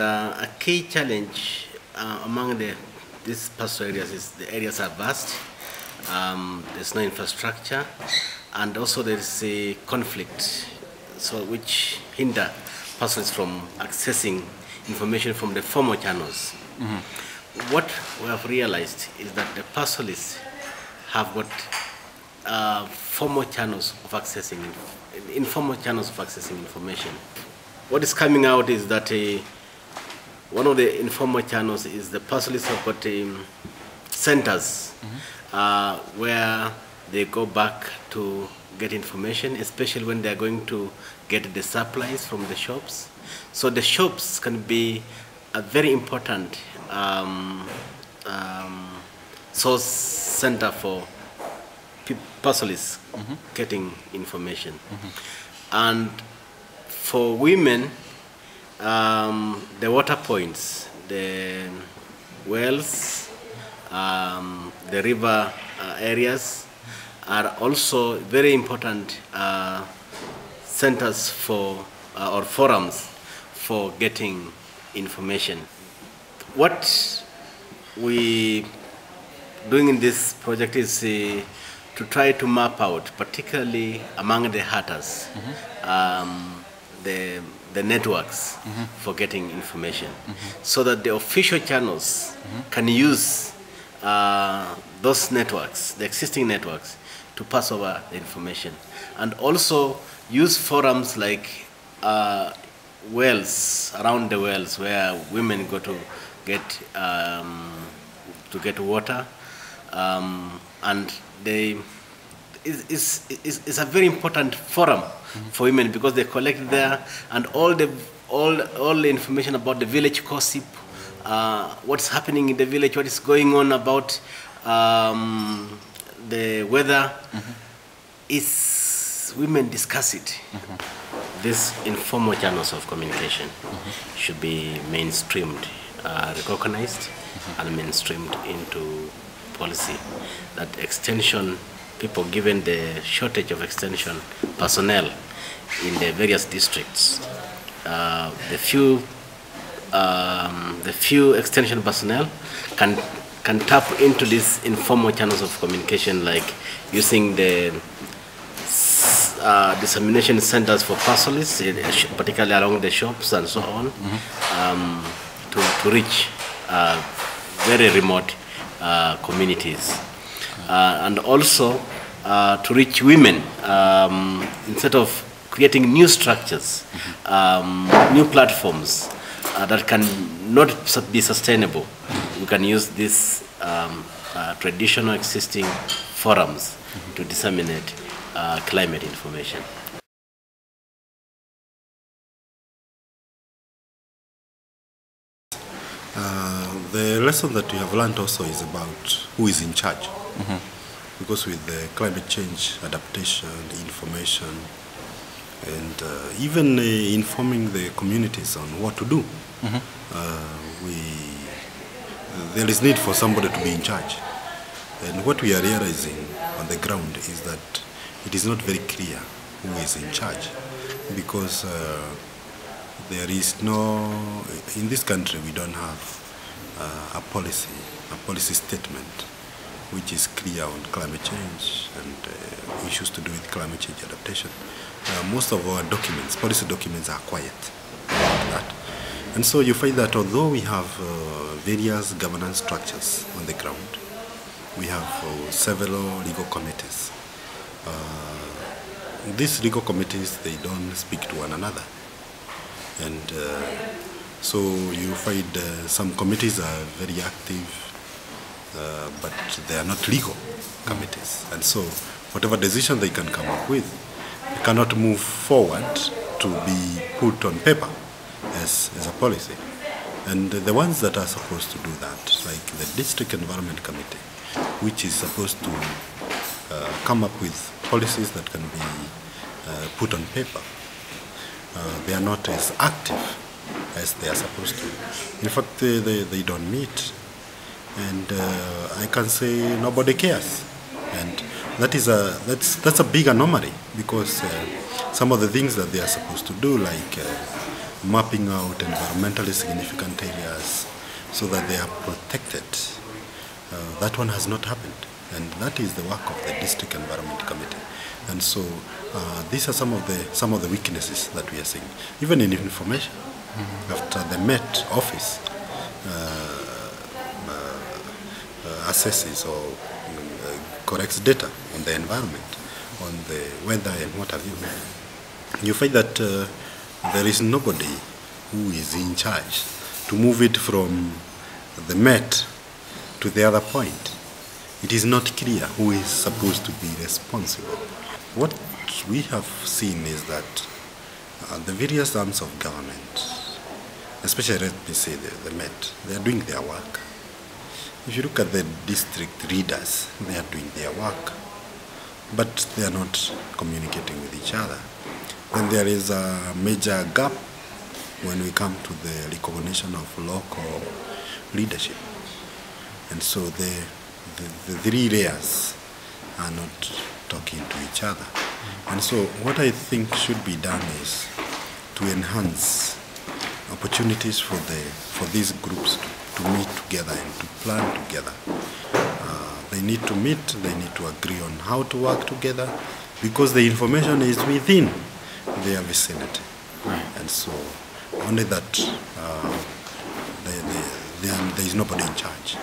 A key challenge among these pastoral areas is the areas are vast, there's no infrastructure, and also there is a conflict, so which hinder pastoralists from accessing information from the formal channels. Mm-hmm. What we have realized is that the pastoralists have got formal channels of accessing, informal channels of accessing information. What is coming out is that one of the informal channels is the pastoralists have got centers, mm-hmm. Where they go back to get information, especially when they are going to get the supplies from the shops. So the shops can be a very important source center for pastoralists, mm-hmm. getting information. Mm-hmm. And for women, the water points, the wells, the river areas are also very important centers for or forums for getting information. What we doing in this project is to try to map out, particularly among the hatters, mm-hmm. The networks, mm-hmm. for getting information, mm-hmm. so that the official channels, mm-hmm. can use those networks, the existing networks, to pass over the information, and also use forums like wells, around the wells, where women go to get water, and it's a very important forum, mm-hmm. for women, because they collect there, and all the information about the village gossip, what's happening in the village, what is going on about the weather, mm-hmm. is women discuss it. Mm-hmm. These informal channels of communication, mm-hmm. should be mainstreamed, recognized, mm-hmm. and mainstreamed into policy. That extension people, given the shortage of extension personnel in the various districts, the few extension personnel can tap into these informal channels of communication, like using the dissemination centers for pastoralists, particularly along the shops and so on, mm-hmm. To reach very remote communities. And also to reach women, instead of creating new structures, mm-hmm. New platforms that can not be sustainable, we can use these traditional existing forums, mm-hmm. to disseminate climate information. The lesson that we have learned also is about who is in charge. Mm-hmm. Because with the climate change, adaptation, information, and even informing the communities on what to do, mm-hmm. There is need for somebody to be in charge. And what we are realizing on the ground is that it is not very clear who is in charge, because there is no, in this country we don't have a policy statement which is clear on climate change and issues to do with climate change adaptation. Most of our documents, policy documents, are quiet about that. And so you find that although we have various governance structures on the ground, we have several legal committees. These legal committees, they don't speak to one another. And so you find some committees are very active, but they are not legal committees. And so whatever decision they can come up with, they cannot move forward to be put on paper as a policy. And the ones that are supposed to do that, like the District Environment Committee, which is supposed to come up with policies that can be put on paper, they are not as active as they are supposed to. In fact, they don't meet. And I can say nobody cares. And that's a big anomaly, because some of the things that they are supposed to do, like mapping out environmentally significant areas so that they are protected. That one has not happened, and that is the work of the District Environment Committee. And so these are some of the weaknesses that we are seeing, even in information. After the Met office assesses or corrects data on the environment, on the weather and what have you, you find that there is nobody who is in charge to move it from the Met to the other point. It is not clear who is supposed to be responsible. What we have seen is that the various arms of government, especially let me say the Met, they are doing their work. If you look at the district leaders, they are doing their work, but they are not communicating with each other. Then there is a major gap when we come to the recognition of local leadership. And so the three layers are not talking to each other. And so what I think should be done is to enhance opportunities for these groups to meet together and to plan together. They need to meet, they need to agree on how to work together, because the information is within their vicinity. Right. And so only that there is nobody in charge.